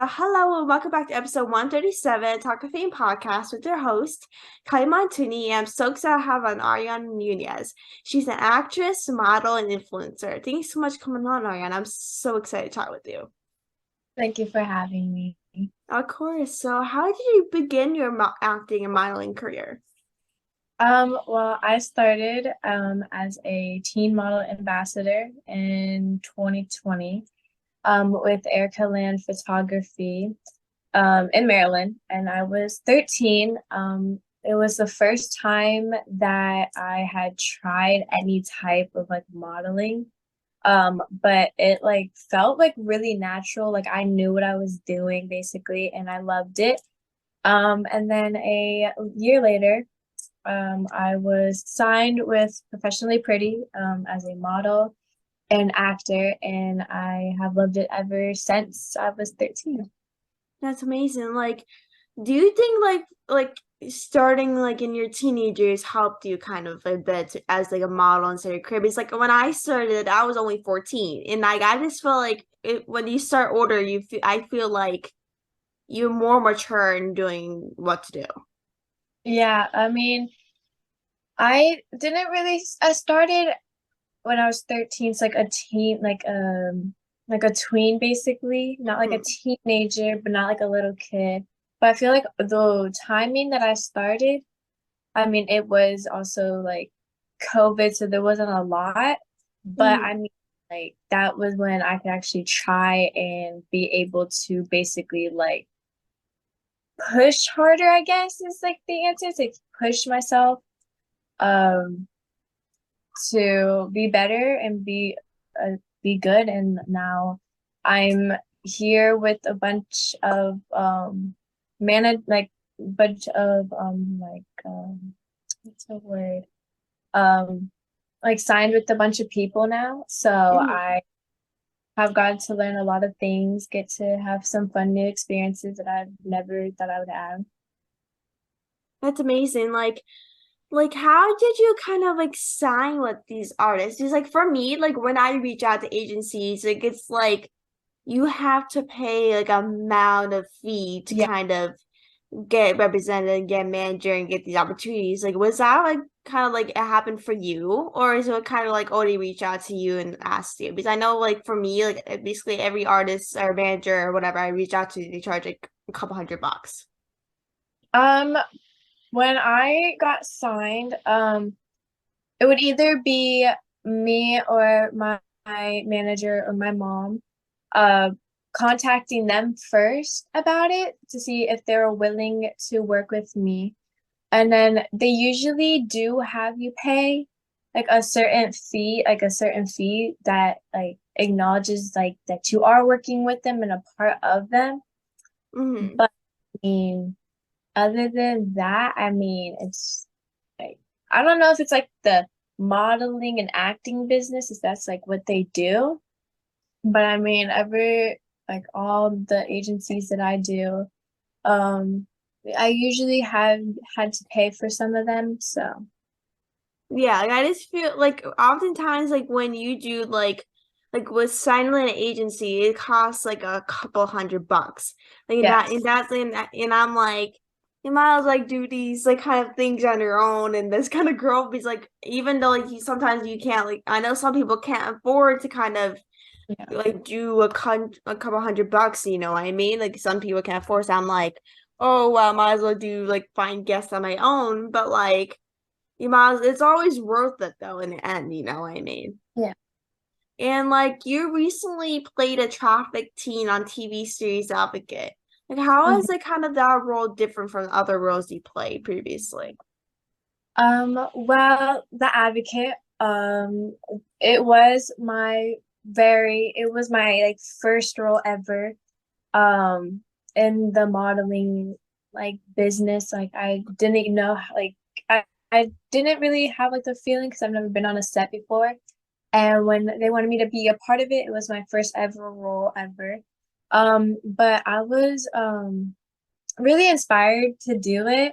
Hello and welcome back to episode 137, Talk of Fame podcast with your host, Kylie Montini. I'm so excited to have on Ariana Nunez. She's an actress, model, and influencer. Thanks so much for coming on, Ariana. I'm so excited to talk with you. Thank you for having me. Of course. So, how did you begin your acting and modeling career? Well, I started as a teen model ambassador in 2020 with Erica Land Photography in Maryland, and I was 13. It was the first time that I had tried any type of like modeling. But it like felt like really natural, like I knew what I was doing basically, and I loved it. And then a year later, I was signed with Professionally Pretty as a model and actor, and I have loved it ever since I was 13. That's amazing. Like, do you think like starting like in your teenage years helped you kind of a bit as like a model instead of career? Because like when I started, I was only 14, and like I just feel like when you start older, I feel like you're more mature in doing what to do. Yeah, I mean, I didn't really, I started when I was 13, it's like a teen, like a tween basically, not like a Mhm. teenager, but not like a little kid. But I feel like the timing that I started, I mean, it was also like COVID, so there wasn't a lot. But Mhm. I mean, like that was when I could actually try and be able to basically like push harder, I guess is like the answer, to push myself um to be better and be good. And now I'm here with a bunch of manage like bunch of what's the word? Like signed with a bunch of people now. So Mhm. I have gotten to learn a lot of things, get to have some fun new experiences that I've never thought I would have. That's amazing. Like how did you kind of like sign with these artists? Because like for me, like when I reach out to agencies, like it's like you have to pay like amount of fee to Yeah. kind of get represented and get manager and get these opportunities. Like was that like kind of like it happened for you, or is it kind of like oh they reach out to you and ask you? Because I know like for me, like basically every artist or manager or whatever I reach out to, they charge like a couple $100. Um, when I got signed, it would either be me or my manager or my mom uh contacting them first about it to see if they were willing to work with me. And then they usually do have you pay like a certain fee that like acknowledges like that you are working with them and a part of them. Mm-hmm. But I mean, other than that, I mean, it's like I don't know if it's like the modeling and acting business, if that's like what they do. But I mean, like all the agencies that I do, um, I usually have had to pay for some of them. So Yeah, like, I just feel like oftentimes like when you do like with signing an agency, it costs like a couple $100. Like and that and yes. that's and I'm like you might as well like do these like kind of things on your own and this kind of grow because like even though like you sometimes you can't like I know some people can't afford to kind of Yeah. like do a couple $100, you know what I mean? Like some people can't afford so I'm like, oh well, might as well do like find guests on my own, but like you might it's always worth it though in the end, you know what I mean? Yeah. And like you recently played a traffic teen on TV series Advocate. Like how is Mhm. it kind of that role different from other roles you played previously? Well, The Advocate, it was my like first role ever, um, in the modeling like business. Like I didn't know, like I didn't really have like the feeling because I've never been on a set before. And when they wanted me to be a part of it, it was my first ever role ever. But I was really inspired to do it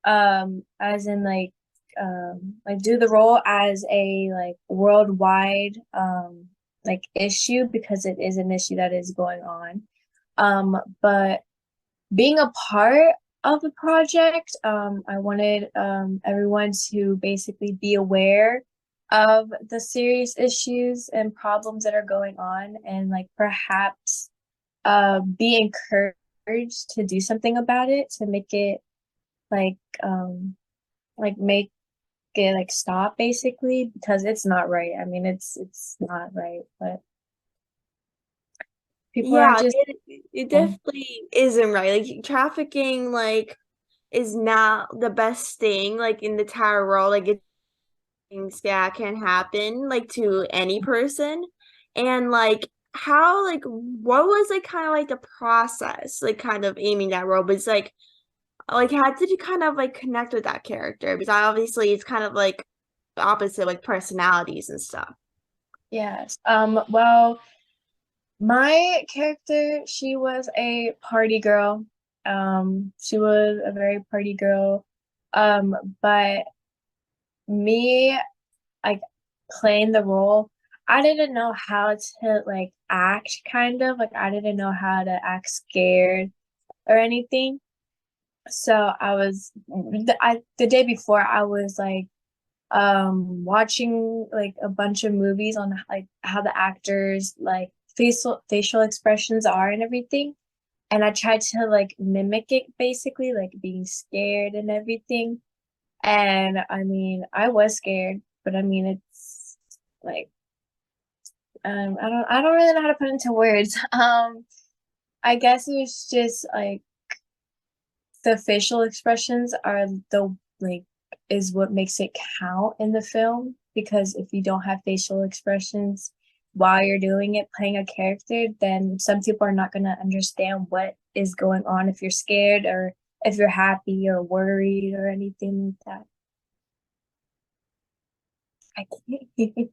as in like do the role as a like worldwide like issue because it is an issue that is going on. But being a part of the project, I wanted everyone to basically be aware of the serious issues and problems that are going on, and like perhaps be encouraged to do something about it to make it like make it like stop basically, because it's not right. I mean, it's not right, but people are Yeah, just it definitely isn't right. Like trafficking, like is not the best thing. Like in the entire world, like it things that can happen like to any person, and like how like what was like kind of like the process like kind of aiming that role, but it's like how did you kind of like connect with that character, because obviously it's kind of like opposite like personalities and stuff. yes. Well, my character, she was a party girl. She was a very party girl. But me, like playing the role, I didn't know how to like act kind of like I didn't know how to act scared or anything. So the day before I was like watching like a bunch of movies on like how the actors like facial expressions are and everything, and I tried to like mimic it basically, like being scared and everything. And I mean, I was scared, but I mean, it's like I don't really know how to put it into words. I guess it was just like the facial expressions are the like is what makes it count in the film, because if you don't have facial expressions while you're doing it, playing a character, then some people are not going to understand what is going on, if you're scared or if you're happy or worried or anything like that. I can't.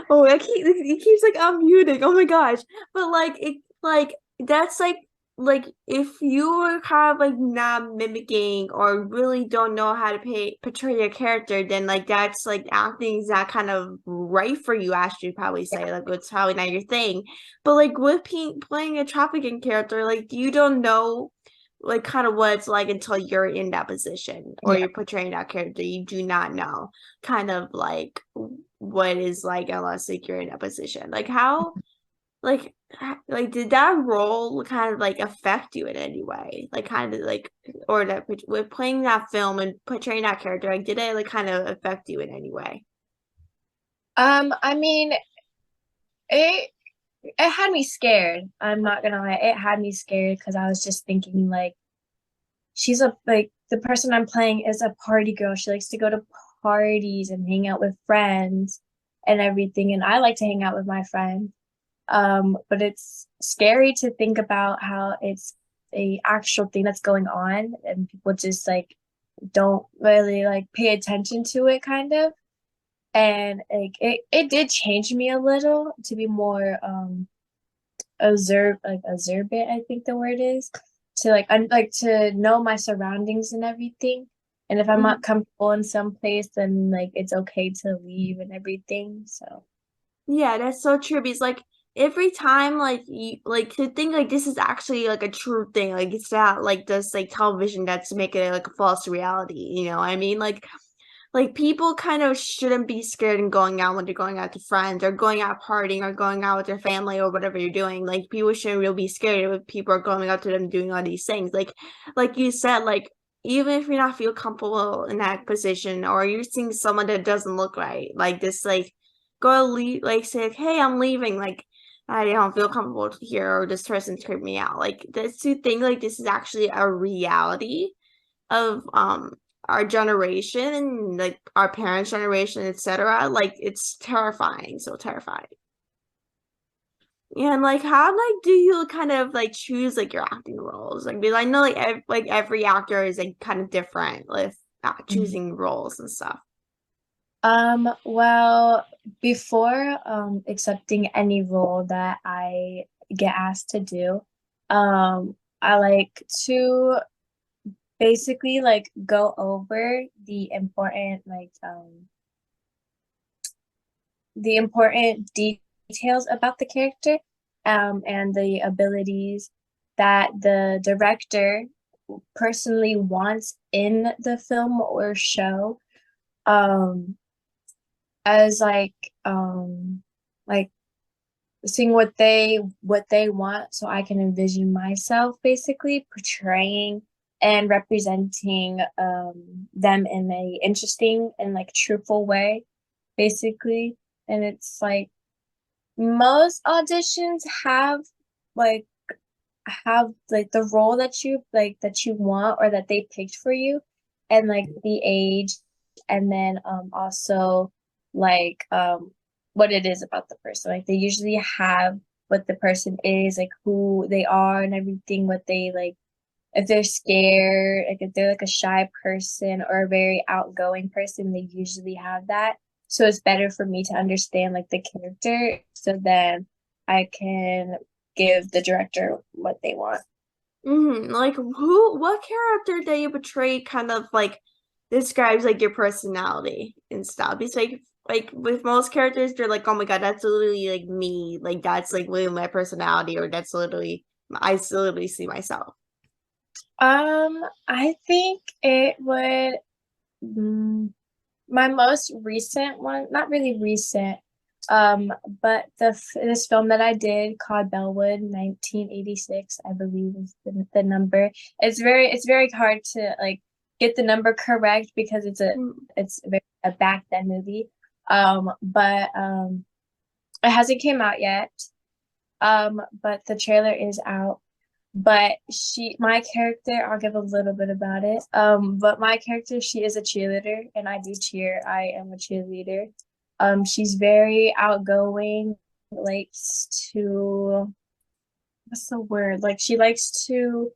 Oh, it keeps like unmuting. Oh my gosh. But like it like that's like if you were kind of like not mimicking or really don't know how to portray your character, then like that's like acting is not kind of right for you, I should probably say. Like it's probably not your thing. But like with playing a trafficking character, like you don't know like kind of what it's like until you're in that position or Yeah. you're portraying that character. You do not know kind of like what is like unless like you're in a position. Like how like did that role kind of like affect you in any way? Like kind of like or that with playing that film and portraying that character, like did it like kind of affect you in any way? I mean, it it had me scared. I'm not gonna lie, it had me scared because I was just thinking like she's a like the person I'm playing is a party girl. She likes to go to parties and hang out with friends and everything, and I like to hang out with my friends. But it's scary to think about how it's a actual thing that's going on and people just like don't really like pay attention to it kind of. And like it did change me a little to be more observant, I think the word is, to like to know my surroundings and everything. And if I'm not comfortable in some place, then like it's okay to leave and everything. So Yeah, that's so true because like every time like you like to think like this is actually like a true thing, like it's not like this like television that's making it like a false reality, you know what I mean? Like people kind of shouldn't be scared in going out when they're going out to friends or going out partying or going out with their family or whatever you're doing. Like people shouldn't really be scared if people are going out to them doing all these things. Like you said, like even if you're not feel comfortable in that position or you're seeing someone that doesn't look right, like this like go leave like say like, hey, I'm leaving, like I don't feel comfortable here or this person's creeping me out. Like this to think like this is actually a reality of our generation and like our parents' generation, etc. Like it's terrifying, so terrifying. And like how like do you kind of like choose like your acting roles? Like because I know like every actor is like kind of different with mhm. choosing roles and stuff. Well, before accepting any role that I get asked to do, I like to basically like go over the important details about the character, and the abilities. that the director personally wants in the film or show. Um, as like seeing what they want so I can envision myself basically portraying and representing them in a interesting and like truthful way basically. And it's like most auditions like have the role that you want or that they picked for you, and like the age, and then also like what it is about the person. Like they usually have what the person is, like who they are and everything, what they like, if they're scared, like if they're like a shy person or a very outgoing person, they usually have that. So it's better for me to understand like the character so then I can give the director what they want. Like what character that you portray kind of like describes like your personality and stuff. It's like with most characters, they're like, oh my God, that's literally like me. Like that's like literally my personality, or that's literally I literally see myself. I think it would mm, my most recent one, not really recent, but this film that I did called Bellwood 1986, I believe is the number. It's very hard to like get the number correct because Mm. it's a back then movie. But it hasn't came out yet. But the trailer is out. But my character, I'll give a little bit about it. But my character, she is a cheerleader, and I do cheer. I am a cheerleader. She's very outgoing, likes to, what's the word? Like she likes to,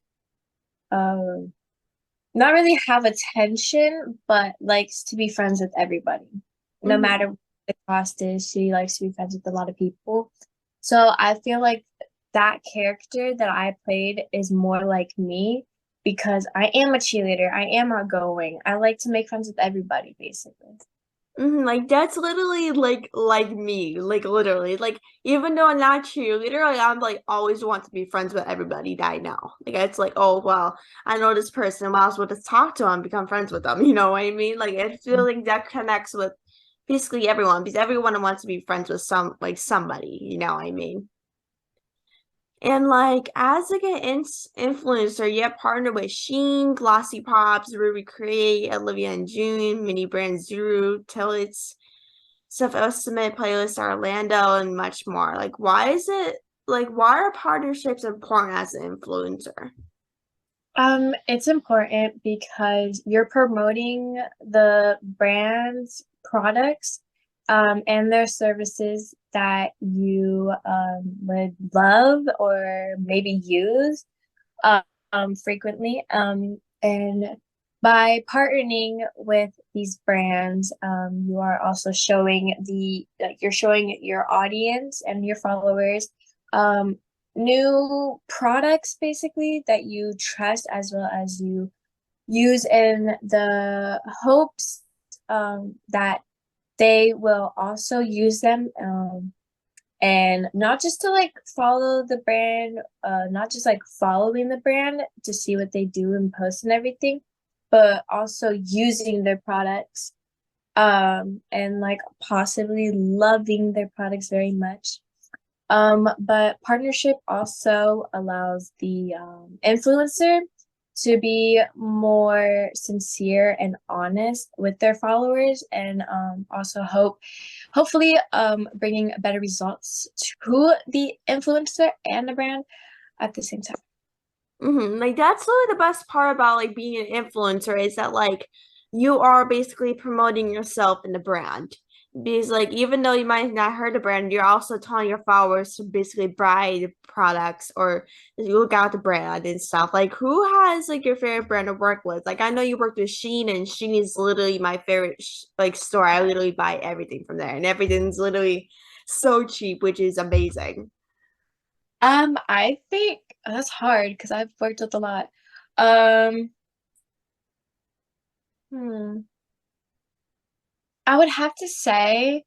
um, not really have attention, but likes to be friends with everybody. No Hmm. matter what the cost is, she likes to be friends with a lot of people. So I feel like that character that I played is more like me because I am a cheerleader. I am outgoing. I like to make friends with everybody, basically. Like that's literally like me, like literally. Like even though I'm not a cheerleader, like, I'm like always want to be friends with everybody that I know. Like it's like, oh well, I know this person, might as well just talk to them, become friends with them. You know what I mean? Like I feel like that connects with basically everyone because everyone wants to be friends with somebody. You know what I mean? And like as like an influencer, you have partnered with Sheen, Glossy Pops, Ruby Crate, Olivia and June, Mini Brand Zuru, Tillits, Self-Estimate, Playlist Orlando, and much more. Like why are partnerships important as an influencer? It's important because you're promoting the brand's products, and their services that you would love or maybe use frequently. And by partnering with these brands, you are also showing you're showing your audience and your followers um, new products basically that you trust as well as you use in the hopes that they will also use them and not just to like follow the brand, not just like following the brand to see what they do and post and everything, but also using their products and like possibly loving their products very much. But partnership also allows the influencer to be more sincere and honest with their followers, and also hopefully bringing better results to the influencer and the brand at the same time. Like that's really the best part about like being an influencer is that like you are basically promoting yourself in the brand. Because like even though you might not heard the brand, you're also telling your followers to basically buy the products or look out the brand and stuff. Like who has like your favorite brand to work with? Like I know you worked with Shein, and Shein is literally my favorite like store. I literally buy everything from there, and everything's literally so cheap, which is amazing. I think that's hard because I've worked with a lot. Um, hmm, I would have to say,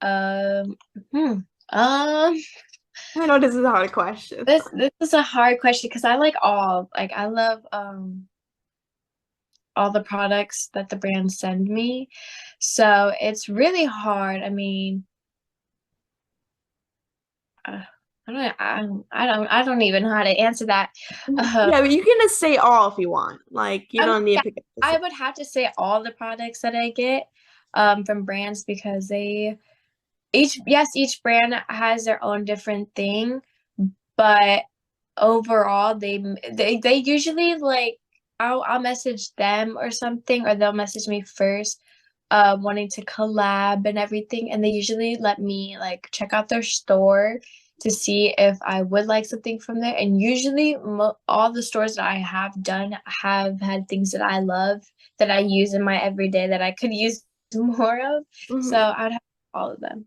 um, hmm, um, I know this is a hard question. This is a hard question because I love all the products that the brands send me. So it's really hard. I mean, uh, I don't even know how to answer that. Yeah, but you can just say all if you want. Like you I mean, don't need yeah, to pick a I specific. would have to say all the products that I get from brands because each brand has their own different thing, but overall they usually like I'll message them or something or they'll message me first wanting to collab and everything, and they usually let me like check out their store to see if I would like something from there. And usually all the stores that I have done have had things that I love that I use in my everyday that I could use more of, so Mhm. I'd have all of them.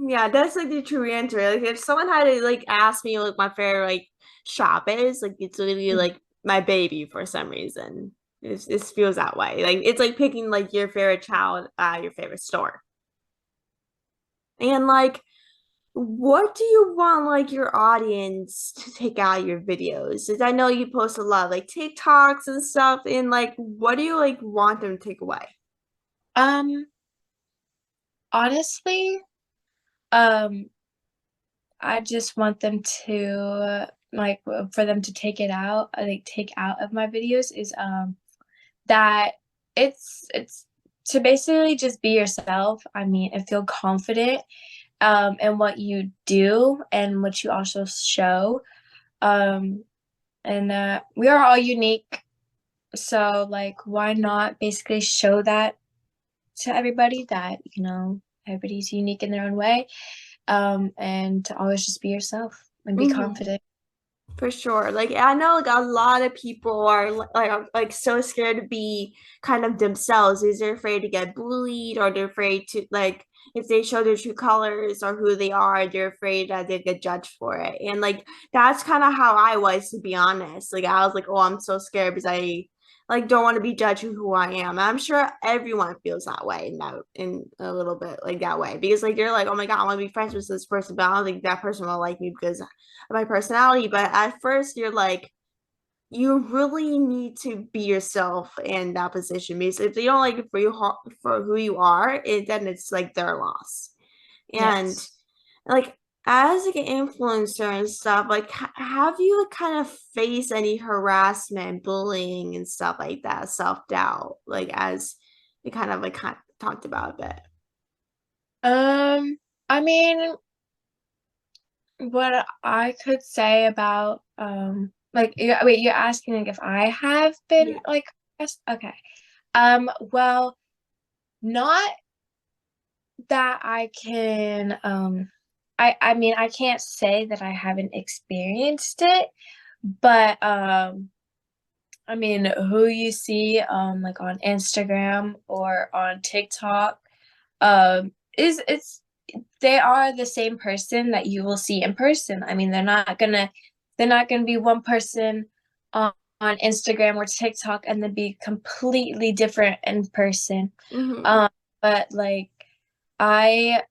Yeah, that's like the true answer. Like if someone had to like ask me like my favorite like shop is, like it's literally like my baby for some reason. It feels that way. Like it's like picking like your favorite child, your favorite store. And like what do you want like your audience to take out of your videos? Because I know you post a lot of like TikToks and stuff, and like what do you like want them to take away? um Honestly, um I just want them to like for them to take it out, like take out of my videos is that it's to basically just be yourself. I mean, and feel confident in what you do and what you also show. Um and we are all unique, so like why not basically show that to everybody that, everybody's unique in their own way. And to always just be yourself and be Mhm. confident. For sure. Like I know like a lot of people are like so scared to be kind of themselves. Is they're afraid to get bullied or they're afraid to like if they show their true colors or who they are, they're afraid that they get judged for it. And like that's kind of how I was, to be honest. Like I was like, oh, I'm so scared because I like don't want to be judged for who I am. And I'm sure everyone feels that way in a little bit like that way because like you're like, oh my God, I want to be friends with this person, but I don't think that person will like me because my personality. But at first, you're like, you really need to be yourself in that position because if they don't like it for you for who you are, then it's like their loss. And Yes. like as like an influencer and stuff, like have you like, kind of faced any harassment, bullying, and stuff like that, self doubt, like as we kind of talked about a bit. I mean, what I could say about like wait, you're asking like if I have been Yeah. like yes, okay. Well, not that I can I mean, I can't say that I haven't experienced it, but I mean, who you see like on Instagram or on TikTok is it's they are the same person that you will see in person. I mean, they're not gonna be one person on Instagram or TikTok and then be completely different in person. Mm-hmm. Um, but like I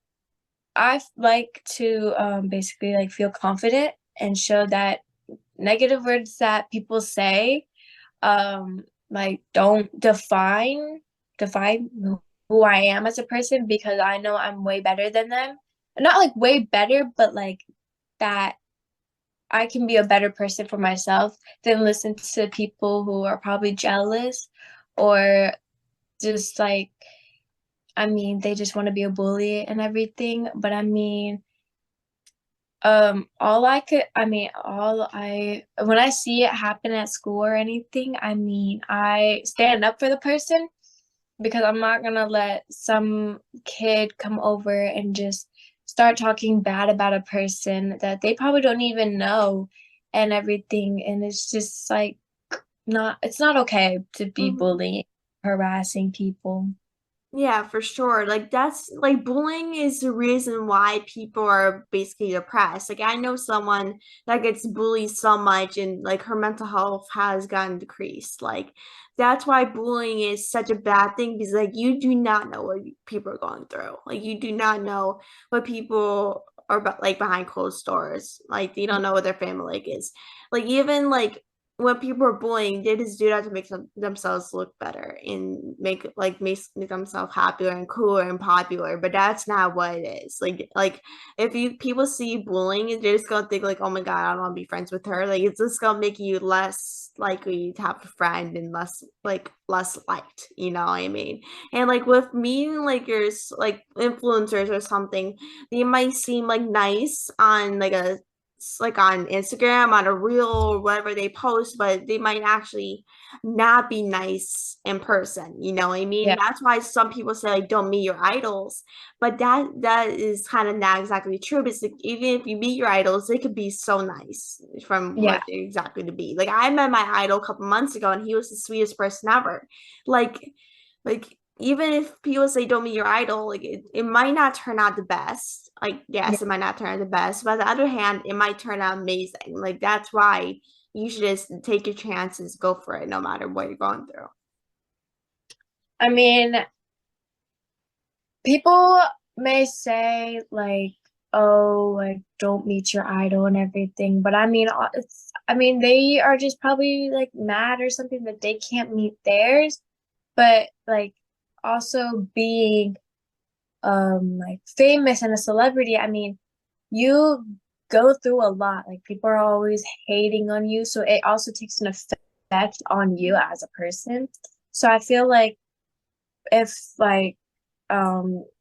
I like to basically like feel confident and show that negative words that people say like don't define who I am as a person because I know I'm way better than them. Not like way better, but like that I can be a better person for myself than listen to people who are probably jealous or just like I mean they just want to be a bully and everything. But I mean all I could I mean all I when I see it happen at school or anything, I mean I stand up for the person because I'm not gonna let some kid come over and just start talking bad about a person that they probably don't even know and everything. And it's just like it's not okay to be Mm-hmm. bullying, harassing people. Yeah, for sure. Like that's like bullying is the reason why people are basically depressed. Like I know someone that gets bullied so much and like her mental health has gotten decreased. Like that's why bullying is such a bad thing because like you do not know what people are going through. Like you do not know what people or but like behind closed doors. Like you don't know what their family like is. Like even like when people are bullying, they just do that to make themselves look better and make themselves happier and cooler and popular. But that's not what it is. Like if you people see you bullying, they're just gonna think like, oh my God, I don't want to be friends with her. Like it's just gonna make you less likely to have a friend and less liked. You know what I mean? And like with me, like your like influencers or something, they might seem like nice on like on Instagram on a reel or whatever they post, but they might actually not be nice in person. You know what I mean? Yeah. That's why some people say like don't meet your idols, but that is kind of not exactly true. Because like, even if you meet your idols, they could be so nice from Yeah. what they're exactly to be. Like I met my idol a couple months ago, and he was the sweetest person ever. Like like even if people say don't meet your idol, like it might not turn out the best. Like, Yeah. yes, it might not turn out the best, but on the other hand, it might turn out amazing. Like that's why you should just take your chances, go for it, no matter what you're going through. I mean, people may say like, oh, like don't meet your idol and everything, but I mean, I mean, they are just probably like mad or something that they can't meet theirs, but like also being like famous and a celebrity, I mean, you go through a lot. Like people are always hating on you, so it also takes an effect on you as a person. So I feel like if like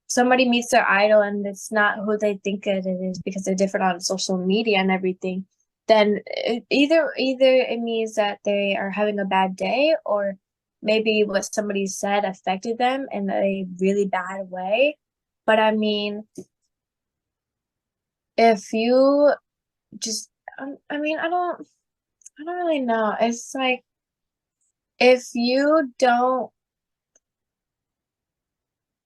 somebody meets their idol and it's not who they think it is because they're different on social media and everything, then either it means that they are having a bad day, or maybe what somebody said affected them in a really bad way. But I mean, if you just I mean, I don't really know. It's like if you don't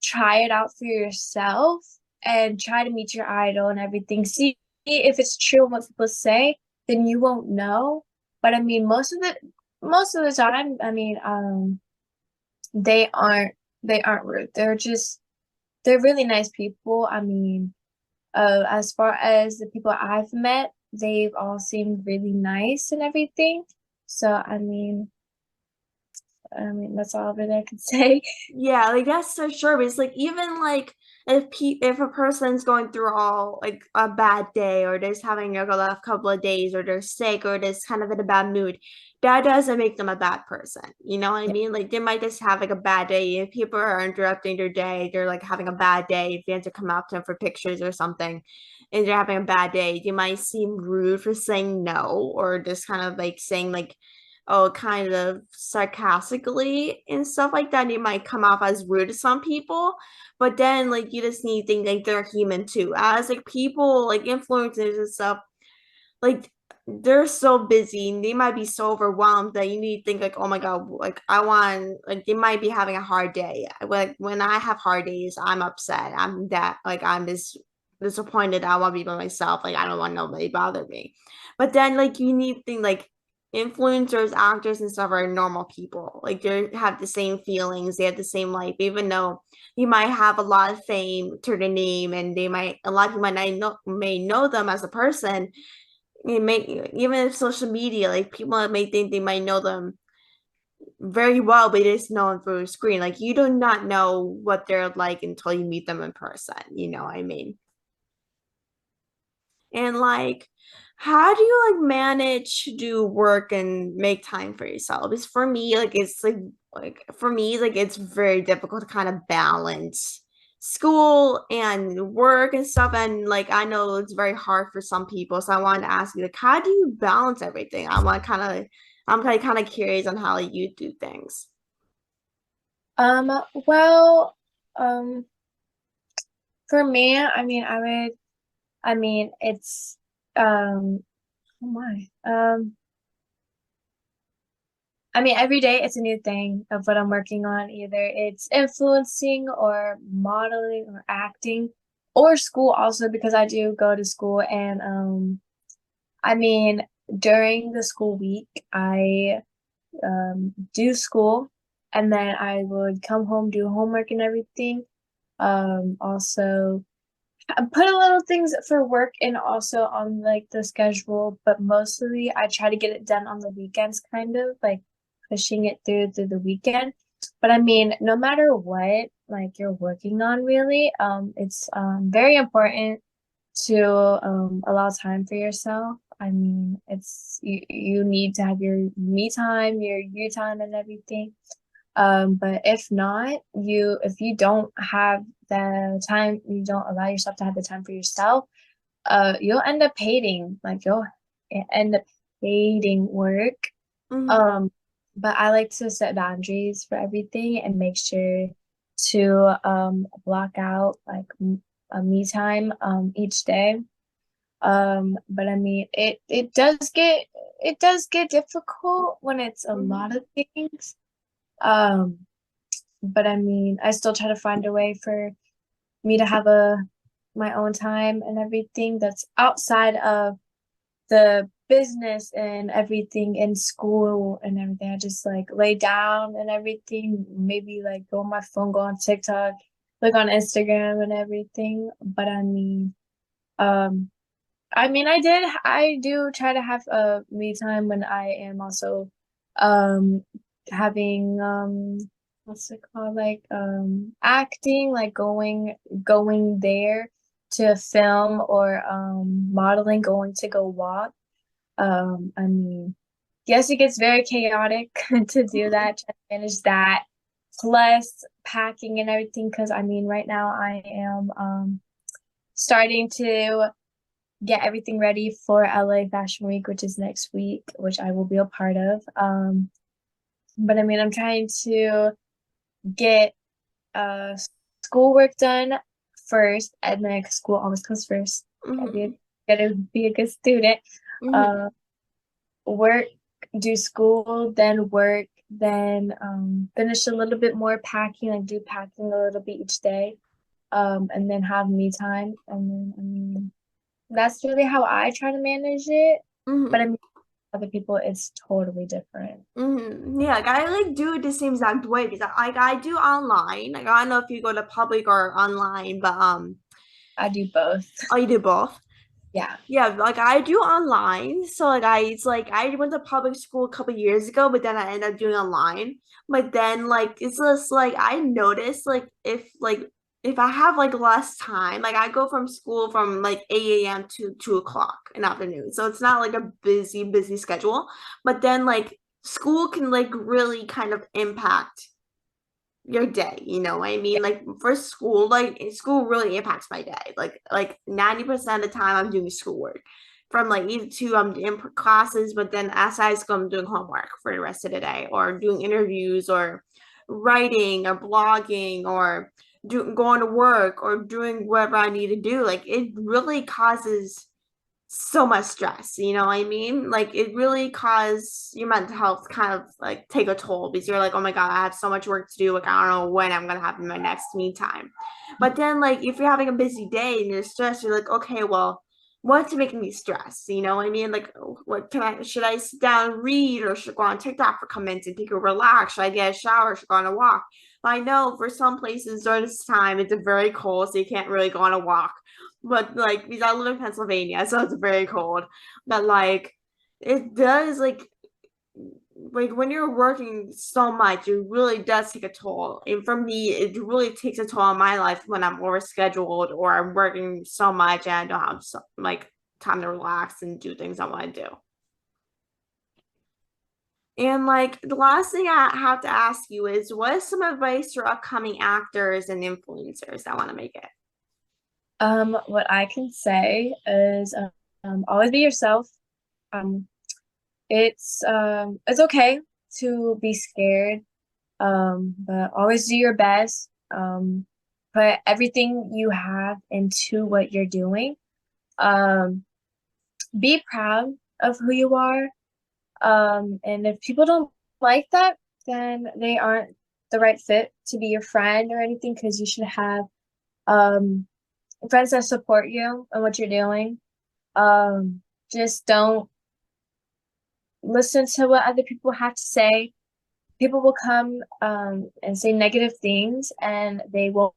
try it out for yourself and try to meet your idol and everything, see if it's true what people say, then you won't know. But I mean, most of the time, I mean, they aren't rude. They're really nice people. I mean, as far as the people I've met, they've all seemed really nice and everything. So I mean that's all that I could say. Yeah, like that's so sure. But it's like even like if a person's going through all like a bad day or just having like a rough couple of days or they're sick or just kind of in a bad mood, that doesn't make them a bad person. You know what I Yeah. mean? Like they might just have like a bad day. If people are interrupting their day, they're like having a bad day. If you have to come up to them for pictures or something and they're having a bad day, they might seem rude for saying no or just kind of like saying like oh, kind of sarcastically and stuff like that. And it might come off as rude to some people, but then like you just need to think like they're human too. As like people like influencers and stuff, like they're so busy and they might be so overwhelmed that you need to think like, oh my God, like I want like they might be having a hard day. Like when I have hard days, I'm upset. I'm just disappointed. I want to be by myself. Like I don't want nobody to bother me. But then like you need to think like influencers, actors and stuff are normal people. Like they have the same feelings, they have the same life, even though you might have a lot of fame to the name and they might a lot of people might not know may know them as a person it may even if social media, like people may think they might know them very well, but they just know them through a screen. Like you do not know what they're like until you meet them in person. You know what I mean? And like, how do you like manage to do work and make time for yourself? Because for me, like it's like for me, like it's very difficult to kind of balance school and work and stuff. And like I know it's very hard for some people. So I wanted to ask you, like, how do you balance everything? I'm kind of curious on how like, you do things. Well, um, for me, I mean, I mean, it's, oh my, I mean, every day it's a new thing of what I'm working on. Either it's influencing or modeling or acting or school also because I do go to school and, I mean, during the school week, I do school and then I would come home, do homework and everything. Also I put a little things for work and also on like the schedule, but mostly I try to get it done on the weekends, kind of like pushing it through the weekend. But I mean, no matter what like you're working on really, it's very important to allow time for yourself. I mean, it's you need to have your me time, your you time and everything. But if not, if you don't have the time, you don't allow yourself to have the time for yourself, you'll end up hating, like you'll end up hating work. Mm-hmm. Um, but I like to set boundaries for everything and make sure to block out like a me time each day. But I mean, it does get difficult when it's a lot Mm-hmm. of things. Um, but I mean, I still try to find a way for me to have a my own time and everything that's outside of the business and everything in school and everything. I just like lay down and everything, maybe like go on my phone, go on TikTok, look on Instagram and everything. But um, I do try to have a me time when I am also um having what's it called, like acting, like going there to film or modeling, going to go walk. I mean, yes, it gets very chaotic to do that, to manage that, plus packing and everything. Because I mean, right now I am starting to get everything ready for LA Fashion Week, which is next week, which I will be a part of. But I mean, I'm trying to get uh schoolwork done first, and then school always comes first. Mm-hmm. Gotta be a good student. Mm-hmm. Uh, work, do school, then work, then finish a little bit more packing, like do packing a little bit each day, and then have me time. And then I mean, that's really how I try to manage it. But I Mm-hmm. mean, other people, it's totally different. Mm-hmm. Yeah, like I like do it the same exact way because I do online. Like I don't know if you go to public or online, but I do both. oh, you do both. Yeah. Yeah, like I do online. So like it's like I went to public school a couple years ago, but then I ended up doing online. But then like it's just like I noticed like if I have like less time, like I go from school from like 8 a.m. to 2 o'clock in the afternoon. So it's not like a busy schedule. But then like school can like really kind of impact your day, you know what I mean? Like for school, like school really impacts my day. Like 90% of the time I'm doing schoolwork. From like either two, I'm in classes, but then as I go, I'm doing homework for the rest of the day, or doing interviews, or writing, or blogging, or going to work, or doing whatever I need to do. Like it really causes so much stress, you know what I mean? Like it really causes your mental health kind of like take a toll because you're like, oh my God, I have so much work to do. Like I don't know when I'm gonna have my next me time. But then like if you're having a busy day and you're stressed, you're like, okay, well, what's making me stress? You know what I mean? Like what can I should I sit down and read or should I go on TikTok for comments and take a relax? Should I get a shower? Should I go on a walk? But I know for some places during this time it's very cold, so you can't really go on a walk, but like because I live in Pennsylvania, so it's very cold. But like it does like when you're working so much, it really does take a toll. And for me, it really takes a toll on my life when I'm overscheduled or I'm working so much and I don't have like time to relax and do things I want to do. And like the last thing I have to ask you is what is some advice for upcoming actors and influencers that want to make it? What I can say is always be yourself. Um, it's okay to be scared, but always do your best. Put everything you have into what you're doing. Um, be proud of who you are. And if people don't like that, then they aren't the right fit to be your friend or anything, because you should have um friends that support you and what you're doing. Just don't listen to what other people have to say. People will come and say negative things and they won't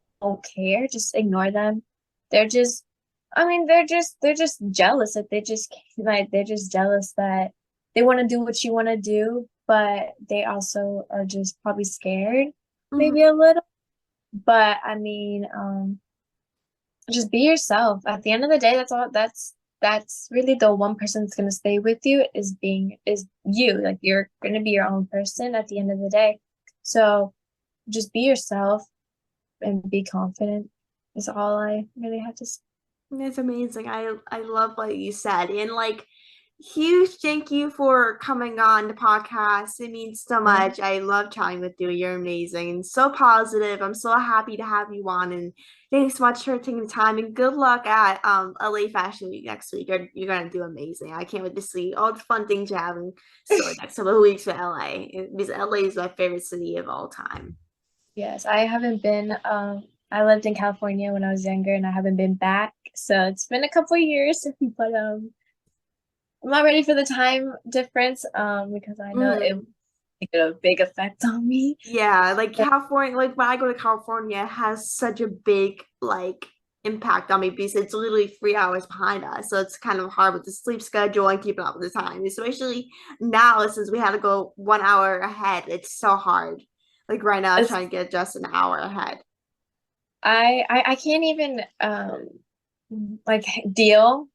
care. Just ignore them. they're just, I mean, they're just jealous. They're just jealous that they want to do what you want to do, but they also are just probably scared, maybe Hmm. a little. But I mean, just be yourself. At the end of the day, that's really the one person that's gonna stay with you is you. Like you're gonna be your own person at the end of the day. So just be yourself and be confident is all I really have to say. That's amazing. I love what you said. And like huge thank you for coming on the podcast. It means so Yeah. much. I love chatting with you. You're amazing and so positive. I'm so happy to have you on and thanks so much for taking the time and good luck at LA Fashion Week next week. You're gonna do amazing. I can't wait to see all the fun things you have in store next couple of weeks for LA. Because LA is my favorite city of all time. Yes, I haven't been I lived in California when I was younger and I haven't been back. So it's been a couple of years, but I'm not ready for the time difference because I know it will Mhm. make a big effect on me. Yeah, like California, like when I go to California, it has such a big like impact on me because it's literally 3 hours behind us. So it's kind of hard with the sleep schedule and keeping up with the time, especially now since we had to go 1 hour ahead. It's so hard. Like right now, It's trying to get just an hour ahead. I can't even like deal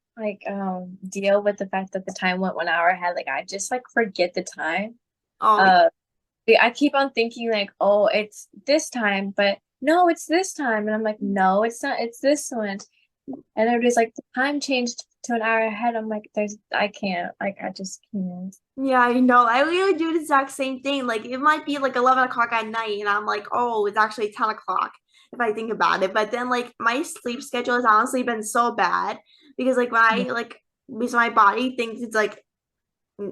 with the fact that the time went 1 hour ahead. Like I just like forget the time. Oh, Uh I keep on thinking like, oh, it's this time, but no, it's this time. And I'm like, no, it's not, it's this one. And everybody's like, the time changed to an hour ahead. I'm like, I can't, like, I just can't. yeah, I know. I really do the exact same thing. Like it might be like 11 o'clock at night, and I'm like, oh, it's actually 10 o'clock if I think about it. But then like my sleep schedule has honestly been so bad because like when I like because my body thinks it's like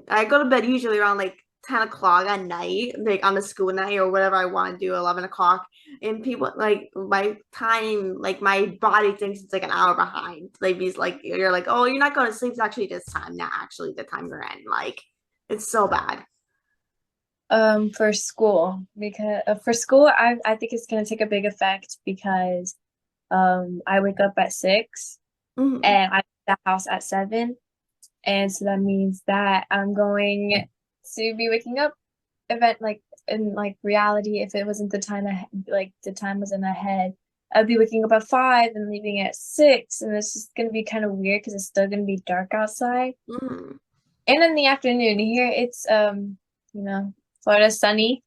I go to bed usually around like 10 o'clock at night, like on a school night or whatever I want to do, 11 o'clock. And people like my time, like my body thinks it's like an hour behind. Like because like you're like, oh, you're not going to sleep. It's actually this time, not actually the time you're in. Like it's so bad. For school, because for school, I think it's gonna take a big effect because I wake up at 6 Hmm. and I leave the house at 7. And so that means that I'm going to be waking up event like in like reality if it wasn't the time ahead, like the time wasn't ahead. I'd be waking up at 5 and leaving at 6, and it's just gonna be kind of weird because it's still gonna be dark outside. Hmm. And in the afternoon here, it's you know, Florida's sunny,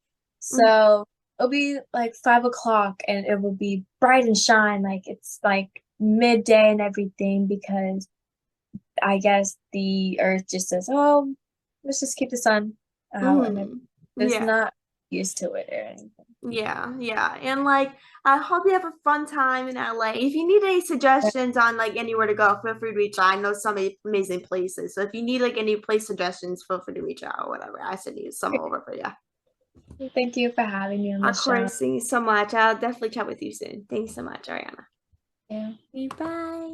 Hmm. so it'll be like 5 o'clock, and it will be bright and shine like it's like midday and everything because I guess the earth just says, oh, let's just keep the sun out and Hmm. it's Yeah. not used to it or anything. Yeah, yeah. And like I hope you have a fun time in LA. If you need any suggestions on like anywhere to go, feel free to reach out. I know some amazing places. So if you need like any place suggestions, feel free to reach out or whatever. I send you some over for you. Thank you for having me on the Of show. course, thank you so much. I'll definitely chat with you soon. Thanks so much, Ariana. Yeah. Okay, bye.